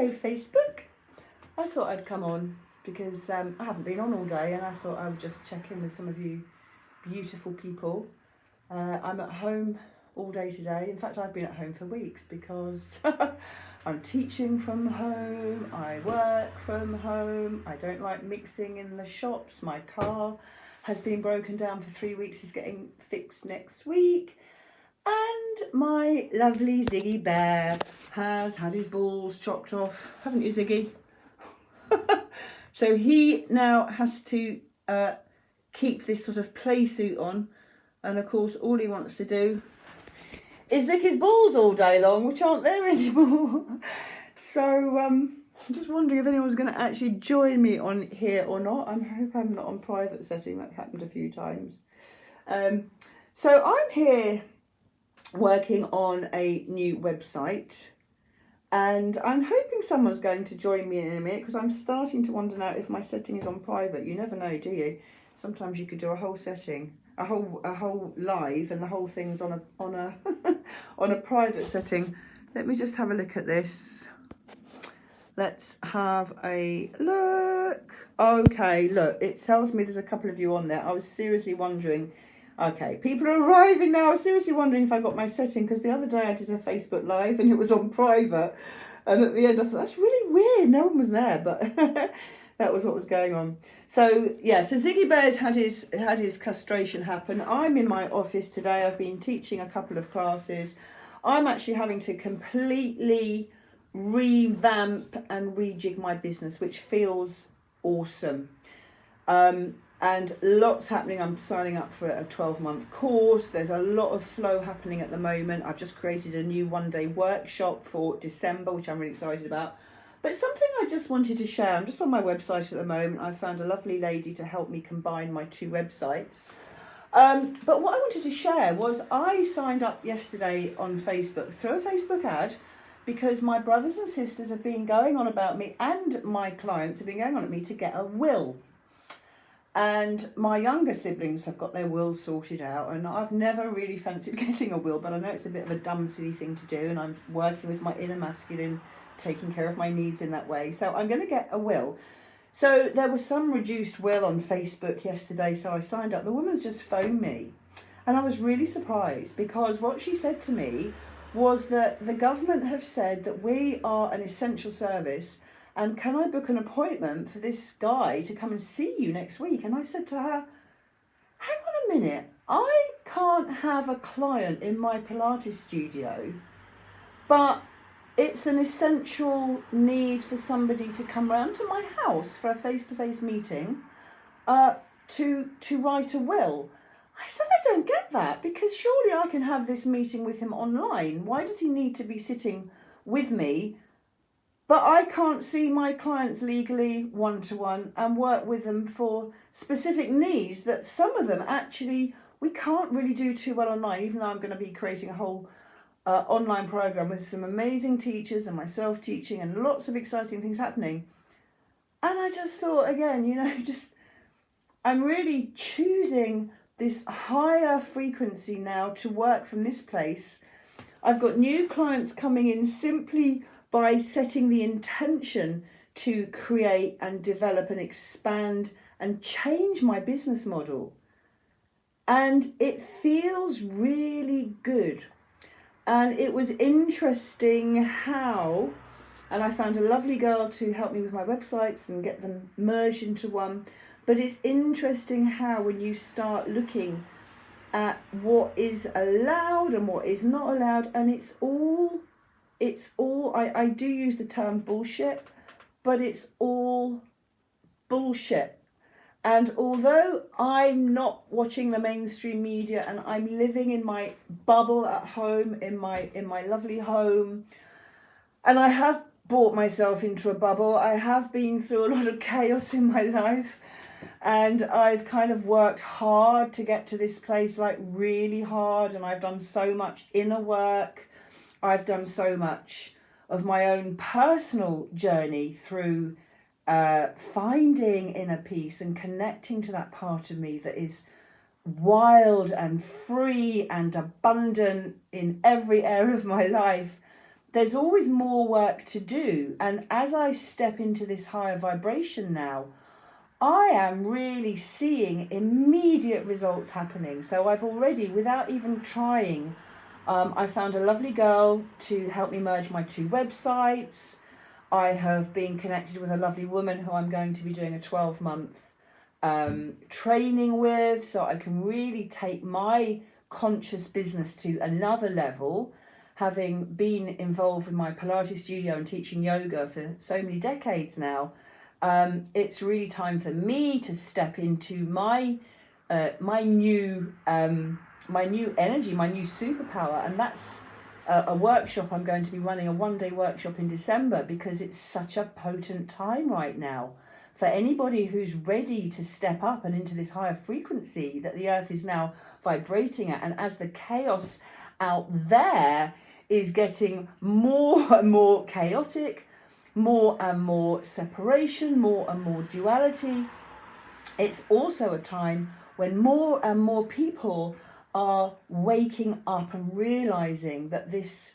Hello Facebook. I thought I'd come on because I haven't been on all day, and I thought I would just check in with some of you beautiful people. I'm at home all day today. In fact, I've been at home for weeks because I'm teaching from home, I work from home, I don't like mixing in the shops. My car has been broken down for 3 weeks, is getting fixed next week. And my lovely Ziggy Bear has had his balls chopped off, haven't you, Ziggy? So he now has to keep this sort of play suit on, and of course all he wants to do is lick his balls all day long, which aren't there anymore. So I'm just wondering if anyone's going to actually join me on here or not. I hope I'm not on private setting, that happened a few times. So I'm here working on a new website, and I'm hoping someone's going to join me in a minute, because I'm starting to wonder now if my setting is on private. You never know, do you? Sometimes you could do a whole setting, a whole live, and the whole thing's on a on a private setting. Let me just have a look at this. Let's have a look. Okay, look, it tells me there's a couple of you on there. I was seriously wondering. Okay, people are arriving now. I was seriously wondering if I got my setting, because the other day I did a Facebook Live and it was on private. And at the end I thought, that's really weird. No one was there, but that was what was going on. So, yeah, so Ziggy Bear's had his castration happen. I'm in my office today. I've been teaching a couple of classes. I'm actually having to completely revamp and rejig my business, which feels awesome. And lots happening. I'm signing up for a 12-month course. There's a lot of flow happening at the moment. I've just created a new one-day workshop for December, which I'm really excited about. But something I just wanted to share. I'm just on my website at the moment. I found a lovely lady to help me combine my two websites. But what I wanted to share was I signed up yesterday on Facebook through a Facebook ad, because my brothers and sisters have been going on about me, and my clients have been going on at me to get a will. And my younger siblings have got their wills sorted out, and I've never really fancied getting a will, but I know it's a bit of a dumb, silly thing to do, and I'm working with my inner masculine, taking care of my needs in that way. So I'm going to get a will. So there was some reduced will on Facebook yesterday, so I signed up. The woman's just phoned me, and I was really surprised, because what she said to me was that the government have said that we are an essential service, and can I book an appointment for this guy to come and see you next week? And I said to her, hang on a minute, I can't have a client in my Pilates studio, but it's an essential need for somebody to come round to my house for a face-to-face meeting to write a will. I said, I don't get that, because surely I can have this meeting with him online. Why does he need to be sitting with me? But I can't see my clients legally one-to-one and work with them for specific needs that some of them actually we can't really do too well online, even though I'm going to be creating a whole online program with some amazing teachers and myself teaching and lots of exciting things happening. And I just thought, again, I'm really choosing this higher frequency now to work from this place. I've got new clients coming in simply by setting the intention to create and develop and expand and change my business model. And it feels really good. And it was interesting how, and I found a lovely girl to help me with my websites and get them merged into one. But it's interesting how when you start looking at what is allowed and what is not allowed, and it's all, I do use the term bullshit, but it's all bullshit. And although I'm not watching the mainstream media and I'm living in my bubble at home, in my lovely home, and I have brought myself into a bubble, I have been through a lot of chaos in my life, and I've kind of worked hard to get to this place, like really hard, and I've done so much inner work. I've done so much of my own personal journey through finding inner peace and connecting to that part of me that is wild and free and abundant in every area of my life. there's always more work to do. And as I step into this higher vibration now, I am really seeing immediate results happening. So I've already, without even trying, I found a lovely girl to help me merge my 2 websites. I have been connected with a lovely woman who I'm going to be doing a 12-month training with, so I can really take my conscious business to another level, having been involved with my Pilates studio and teaching yoga for so many decades now. It's really time for me to step into my new energy, my new superpower, and that's a workshop I'm going to be running, a 1-day workshop in December, because it's such a potent time right now for anybody who's ready to step up and into this higher frequency that the earth is now vibrating at. And as the chaos out there is getting more and more chaotic, more and more separation, more and more duality, it's also a time when more and more people are waking up and realizing that this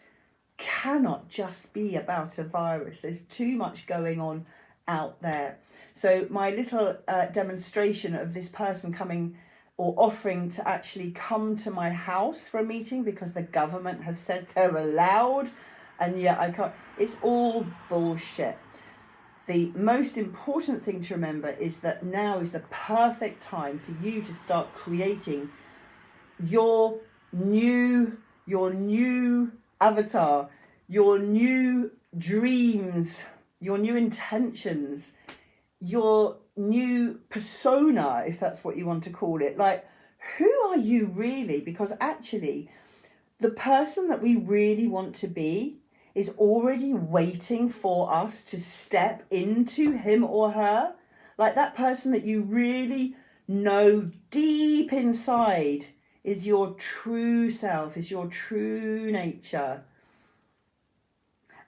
cannot just be about a virus. There's too much going on out there. So my little demonstration of this person coming or offering to actually come to my house for a meeting because the government have said they're allowed, and yet I can't, it's all bullshit. The most important thing to remember is that now is the perfect time for you to start creating your new avatar, your new dreams, your new intentions, your new persona, if that's what you want to call it. Like, who are you really? Because actually, the person that we really want to be is already waiting for us to step into him or her. Like, that person that you really know deep inside is your true self, is your true nature.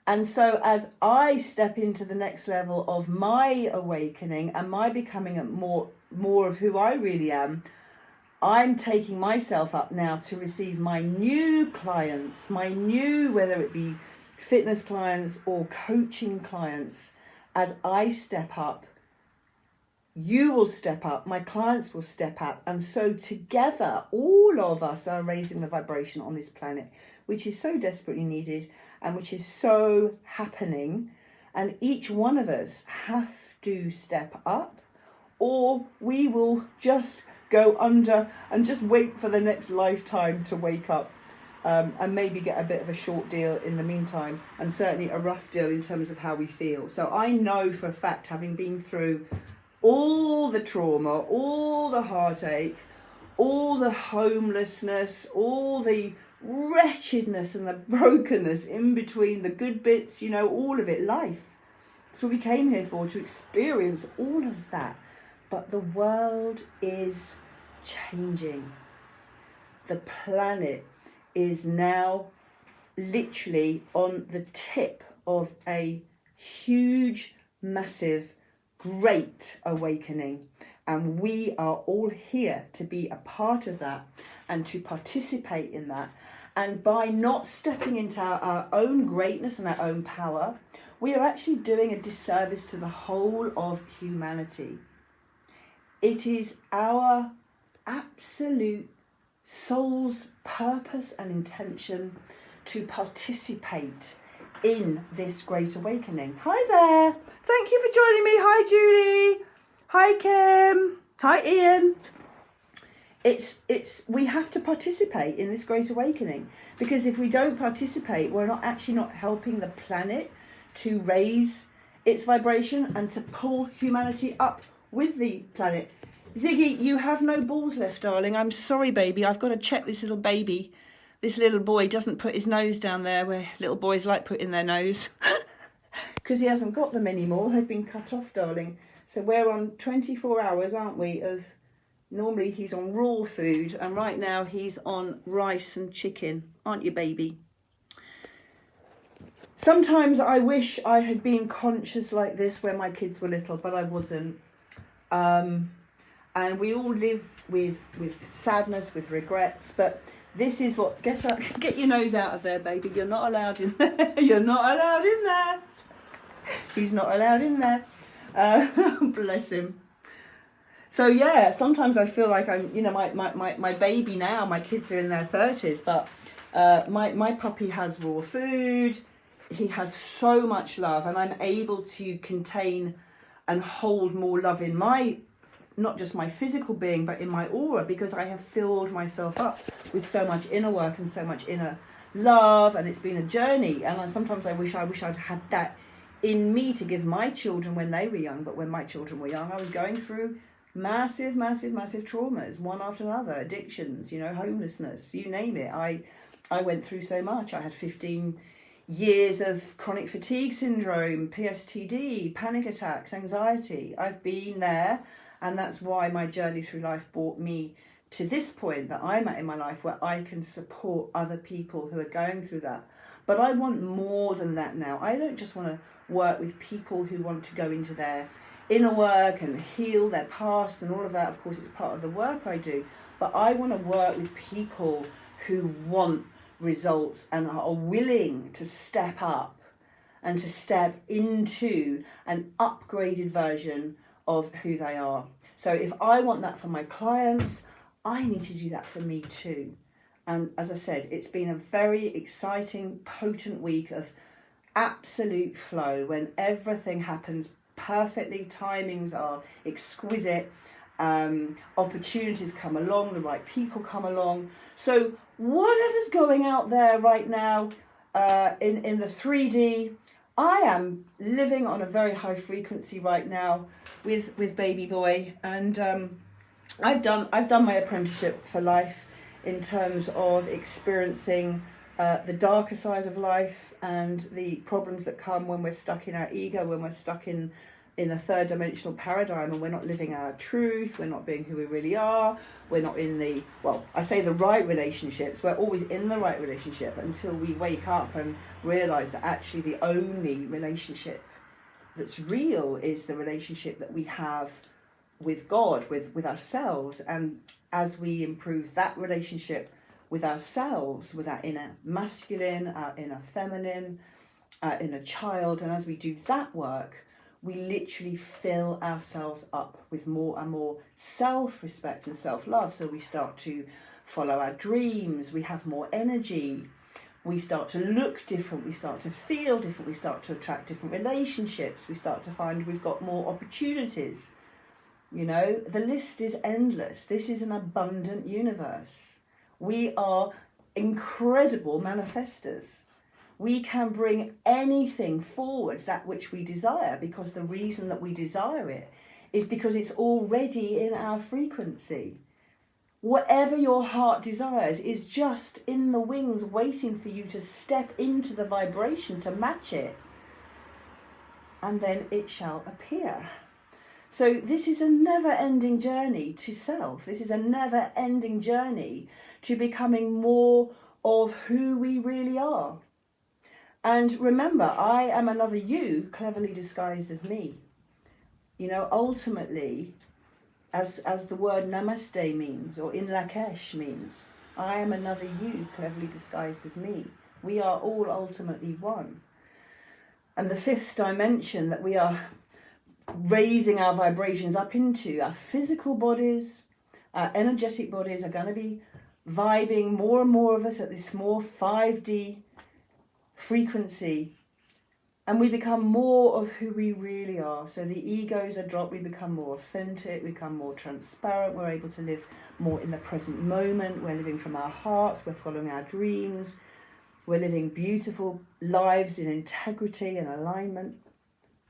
And so as I step into the next level of my awakening and my becoming more of who I really am, I'm taking myself up now to receive my new clients, my new, whether it be fitness clients or coaching clients. As I step up, you will step up, my clients will step up. And so together, all of us are raising the vibration on this planet, which is so desperately needed and which is so happening. And each one of us have to step up, or we will just go under and just wait for the next lifetime to wake up, and maybe get a bit of a short deal in the meantime, and certainly a rough deal in terms of how we feel. So I know for a fact, having been through all the trauma, all the heartache, all the homelessness, all the wretchedness and the brokenness in between, the good bits, you know, all of it, life. That's what we came here for, to experience all of that. But the world is changing. The planet is now literally on the tip of a huge, massive, great awakening. And we are all here to be a part of that and to participate in that. And by not stepping into our own greatness and our own power, we are actually doing a disservice to the whole of humanity. It is our absolute soul's purpose and intention to participate in this great awakening. Hi there. Thank you for joining me. Hi, Julie. Hi, Kim. Hi, Ian. We have to participate in this great awakening, because if we don't participate, we're not helping the planet to raise its vibration and to pull humanity up with the planet. Ziggy, you have no balls left, darling. I'm sorry, baby. I've got to check this little baby. This little boy doesn't put his nose down there where little boys like putting their nose, because he hasn't got them anymore. They've been cut off, darling. So we're on 24 hours, aren't we, of normally he's on raw food, and right now he's on rice and chicken, aren't you, baby? Sometimes I wish I had been conscious like this when my kids were little, but I wasn't. And we all live with sadness, with regrets, but This is what, get up, get your nose out of there, baby. You're not allowed in there. You're not allowed in there. He's not allowed in there. Bless him. So yeah, sometimes I feel like I'm, you know, my baby now, my kids are in their 30s, but my puppy has raw food. He has so much love, and I'm able to contain and hold more love in my, not just my physical being, but in my aura, because I have filled myself up with so much inner work and so much inner love, and it's been a journey. And sometimes I wish I'd had that in me to give my children when they were young. But when my children were young, I was going through massive traumas, one after another, addictions, you know, homelessness, you name it. I went through so much. I had 15 years of chronic fatigue syndrome, PSTD, panic attacks, anxiety. I've been there, and that's why my journey through life brought me to this point that I'm at in my life, where I can support other people who are going through that. But I want more than that now. I don't just want to work with people who want to go into their inner work and heal their past and all of that. Of course, it's part of the work I do. But I want to work with people who want results and are willing to step up and to step into an upgraded version of who they are. So if I want that for my clients, I need to do that for me too. And as I said, it's been a very exciting, potent week of absolute flow, when everything happens perfectly, timings are exquisite, opportunities come along, the right people come along. So whatever's going out there right now in the 3D, I am living on a very high frequency right now with baby boy, and I've done my apprenticeship for life in terms of experiencing the darker side of life and the problems that come when we're stuck in our ego, when we're stuck in a third dimensional paradigm, and we're not living our truth, we're not being who we really are, we're not in the, well, I say the right relationships, we're always in the right relationship until we wake up and realise that actually the only relationship that's real is the relationship that we have with God, with ourselves. And as we improve that relationship with ourselves, with our inner masculine, our inner feminine, our inner child, and as we do that work, we literally fill ourselves up with more and more self-respect and self-love. So we start to follow our dreams, we have more energy, we start to look different, we start to feel different, we start to attract different relationships, we start to find we've got more opportunities. You know, the list is endless. This is an abundant universe. We are incredible manifestors. We can bring anything forwards, that which we desire, because the reason that we desire it is because it's already in our frequency. Whatever your heart desires is just in the wings waiting for you to step into the vibration to match it. And then it shall appear. So this is a never-ending journey to self. This is a never-ending journey to becoming more of who we really are. And remember, I am another you, cleverly disguised as me. You know, ultimately, as the word namaste means, or in Lakesh means, I am another you, cleverly disguised as me. We are all ultimately one. And the fifth dimension that we are raising our vibrations up into, our physical bodies, our energetic bodies are going to be vibing, more and more of us at this more 5D frequency, and we become more of who we really are. So the egos are dropped, we become more authentic, we become more transparent, we're able to live more in the present moment, we're living from our hearts, we're following our dreams, we're living beautiful lives in integrity and alignment,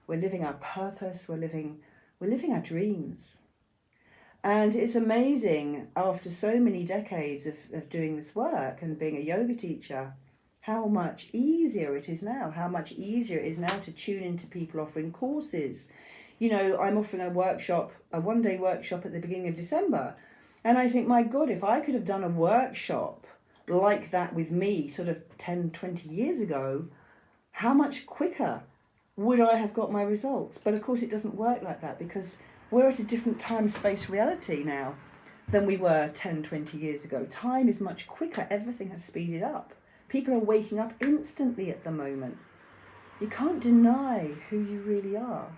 we're living our purpose, we're living our dreams. And it's amazing, after so many decades of doing this work and being a yoga teacher, how much easier it is now, how much easier it is now to tune into people offering courses. You know, I'm offering a workshop, a one-day workshop at the beginning of December. And I think, my God, if I could have done a workshop like that with me sort of 10, 20 years ago, how much quicker would I have got my results? But of course it doesn't work like that, because we're at a different time-space reality now. than we were 10, 20 years ago. Time is much quicker. Everything has speeded up. People are waking up instantly at the moment. You can't deny who you really are.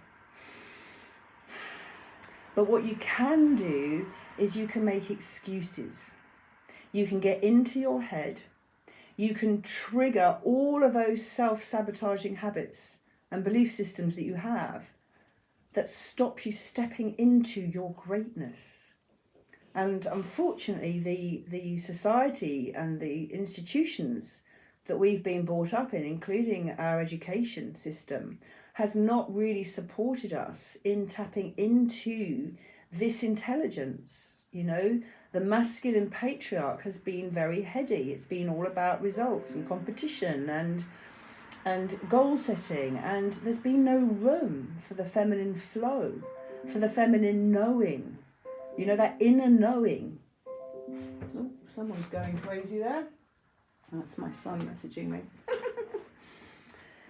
But what you can do is you can make excuses. You can get into your head. You can trigger all of those self-sabotaging habits and belief systems that you have that stop you stepping into your greatness. And unfortunately, the society and the institutions that we've been brought up in, including our education system, has not really supported us in tapping into this intelligence. You know, the masculine patriarch has been very heady. It's been all about results and competition and goal setting, and there's been no room for the feminine flow, for the feminine knowing, you know, that inner knowing. Oh, someone's going crazy there. That's my son messaging me.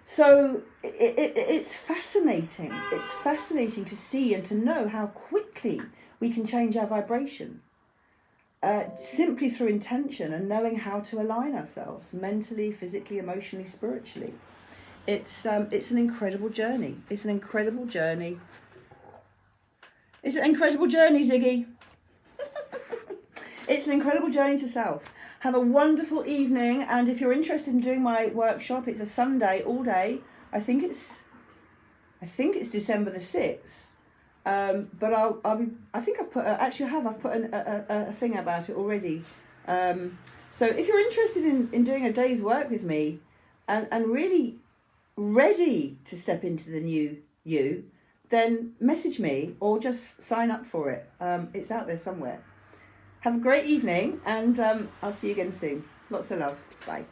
So it's fascinating. It's fascinating to see and to know how quickly we can change our vibration simply through intention and knowing how to align ourselves mentally, physically, emotionally, spiritually. It's an incredible journey. It's an incredible journey. It's an incredible journey, Ziggy. It's an incredible journey to self. Have a wonderful evening, and if you're interested in doing my workshop, it's a Sunday all day. I think it's December the 6th. But I've put a thing about it already. So if you're interested in doing a day's work with me and really ready to step into the new you, then message me or just sign up for it. It's out there somewhere. Have a great evening, and I'll see you again soon. Lots of love. Bye.